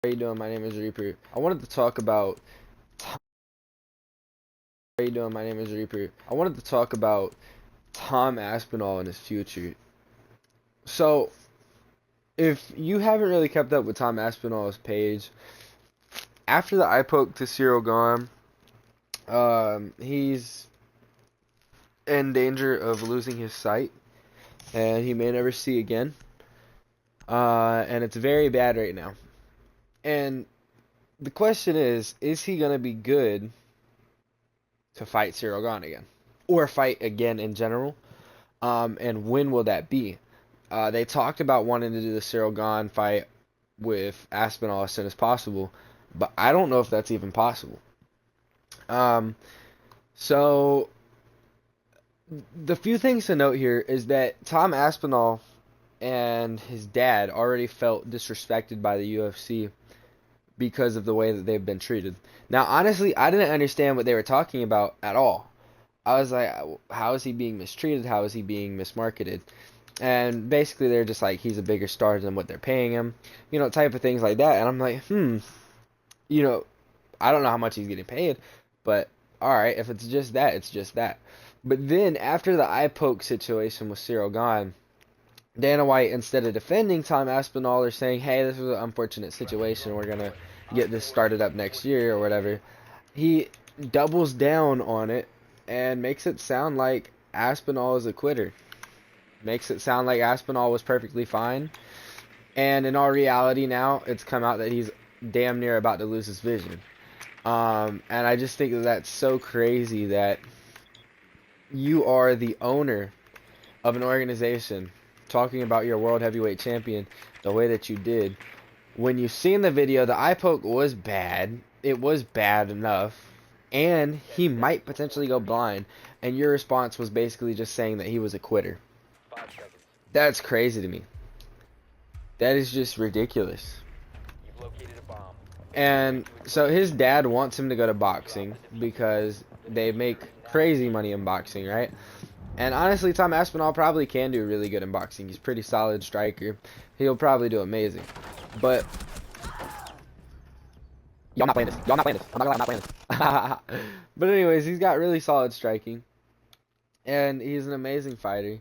How you doing? My name is Reaper. I wanted to talk about How you doing? My name is Reaper. I wanted to talk about Tom Aspinall and his future. So, if you haven't really kept up with Tom Aspinall's page, after the eye poke to Cyril gone, he's in danger of losing his sight, and he may never see again. And it's very bad right now. And the question is he gonna be good to fight Cyril Gane again, or fight again in general? And when will that be? They talked about wanting to do the Cyril Gane fight with Aspinall as soon as possible, but I don't know if that's even possible. Um, so the few things to note here is that Tom Aspinall and his dad already felt disrespected by the UFC because of the way that they've been treated. Now, honestly, I didn't understand what they were talking about at all. I was like, how is he being mistreated? How is he being mismarketed? And basically, they're just like, he's a bigger star than what they're paying him, type of things like that. And I'm like, you know, I don't know how much he's getting paid, but all right, if it's just that, it's just that. But then after the eye poke situation with Cyril Gane, Dana White, instead of defending Tom Aspinall or saying, hey, this was an unfortunate situation, we're going to get this started up next year or whatever, he doubles down on it and makes it sound like Aspinall is a quitter. Makes it sound like Aspinall was perfectly fine. And in all reality now, it's come out that he's damn near about to lose his vision. And I just think that that's so crazy that you are the owner of an organization talking about your world heavyweight champion the way that you did. When you seen the video, the eye poke was bad. It was bad enough. And he might potentially go blind. And your response was basically just saying that he was a quitter. That's crazy to me. That is just ridiculous. And so his dad wants him to go to boxing because they make crazy money in boxing, right? And honestly, Tom Aspinall probably can do really good in boxing. He's a pretty solid striker. He'll probably do amazing. But y'all not playing this. Y'all not playing this. I'm not gonna lie, I'm not playing this. But anyways, he's got really solid striking. And he's an amazing fighter.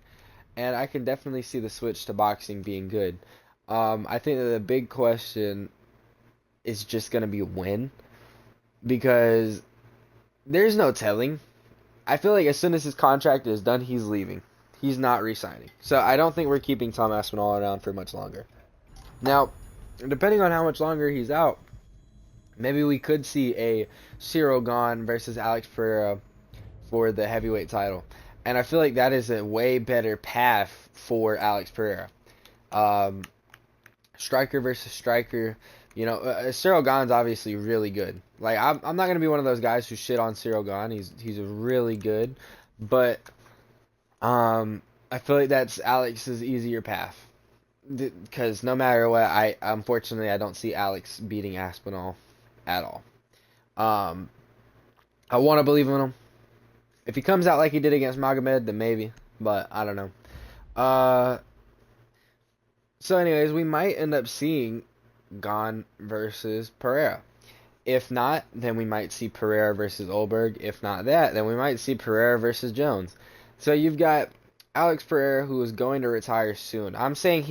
And I can definitely see the switch to boxing being good. I think that the big question is just going to be when. Because there's no telling. I feel like as soon as his contract is done, he's leaving. He's not re-signing. So I don't think we're keeping Tom Aspinall around for much longer. Now, depending on how much longer he's out, maybe we could see a Cyril Gane versus Alex Pereira for the heavyweight title. And I feel like that is a way better path for Alex Pereira. Striker versus striker. Cyril Gane's obviously really good. Like, I'm not going to be one of those guys who shit on Cyril Gane. He's really good. But I feel like that's Alex's easier path. Because no matter what, unfortunately, I don't see Alex beating Aspinall at all. I want to believe in him. If he comes out like he did against Magomed, then maybe. But I don't know. So anyways, we might end up seeing Gane versus Pereira. If not, then we might see Pereira versus Olberg. If not that, then we might see Pereira versus Jones. So you've got Alex Pereira, who is going to retire soon. I'm saying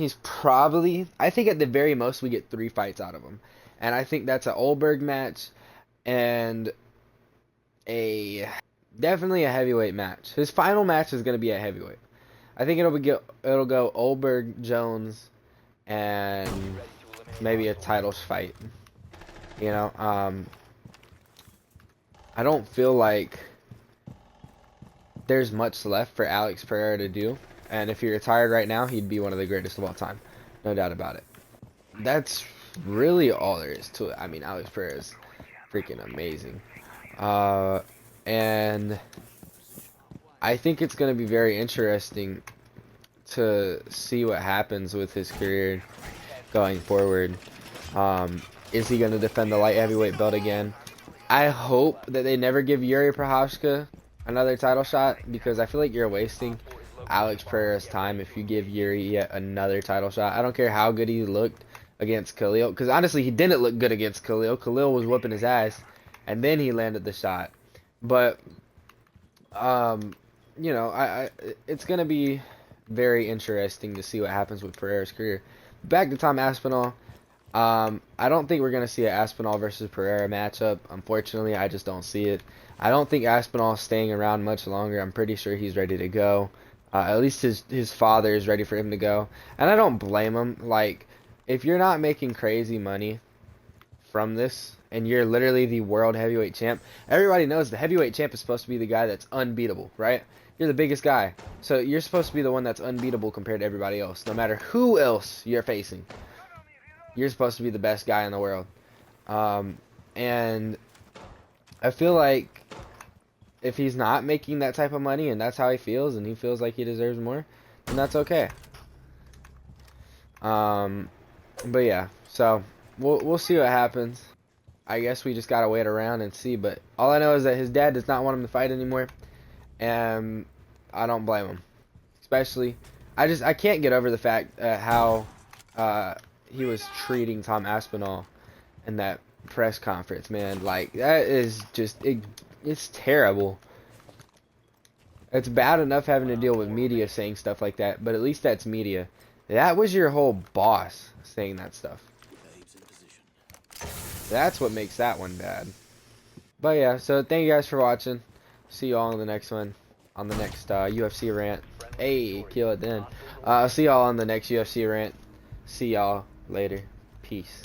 I think at the very most we get 3 fights out of him. And I think that's an Olberg match and definitely a heavyweight match. His final match is going to be a heavyweight. I think it'll go Olberg, Jones, and maybe a titles fight. I don't feel like there's much left for Alex Pereira to do. And if he retired right now, he'd be one of the greatest of all time. No doubt about it. That's really all there is to it. I mean, Alex Pereira is freaking amazing. And I think it's going to be very interesting to see what happens with his career going forward. Is he going to defend the light heavyweight belt again? I hope that they never give Yuri Prochazka another title shot, because I feel like you're wasting Alex Pereira's time if you give Yuri yet another title shot. I don't care how good he looked against Khalil. Because honestly, he didn't look good against Khalil. Khalil was whooping his ass, and then he landed the shot. But you know, it's gonna be very interesting to see what happens with Pereira's career. Back to Tom Aspinall. I don't think we're gonna see an Aspinall versus Pereira matchup. Unfortunately, I just don't see it. I don't think Aspinall's staying around much longer. I'm pretty sure he's ready to go. At least his father is ready for him to go, and I don't blame him. Like, if you're not making crazy money from this, and you're literally the world heavyweight champ, everybody knows the heavyweight champ is supposed to be the guy that's unbeatable, right? You're the biggest guy, so you're supposed to be the one that's unbeatable compared to everybody else, no matter who else you're facing. You're supposed to be the best guy in the world. And I feel like if he's not making that type of money and that's how he feels and he feels like he deserves more, then that's okay. But yeah, so we'll see what happens. I guess we just gotta wait around and see. But all I know is that his dad does not want him to fight anymore, and I don't blame him. Especially, I can't get over the fact how he was treating Tom Aspinall in that press conference, man. Like, that is just it's terrible. It's bad enough having to deal with media saying stuff like that, but at least that's media. That was your whole boss saying that stuff. That's what makes that one bad. But yeah, so thank you guys for watching. See you all in the next one. On the next UFC rant. Hey, kill it then. See y'all on the next UFC rant. See y'all later. Peace.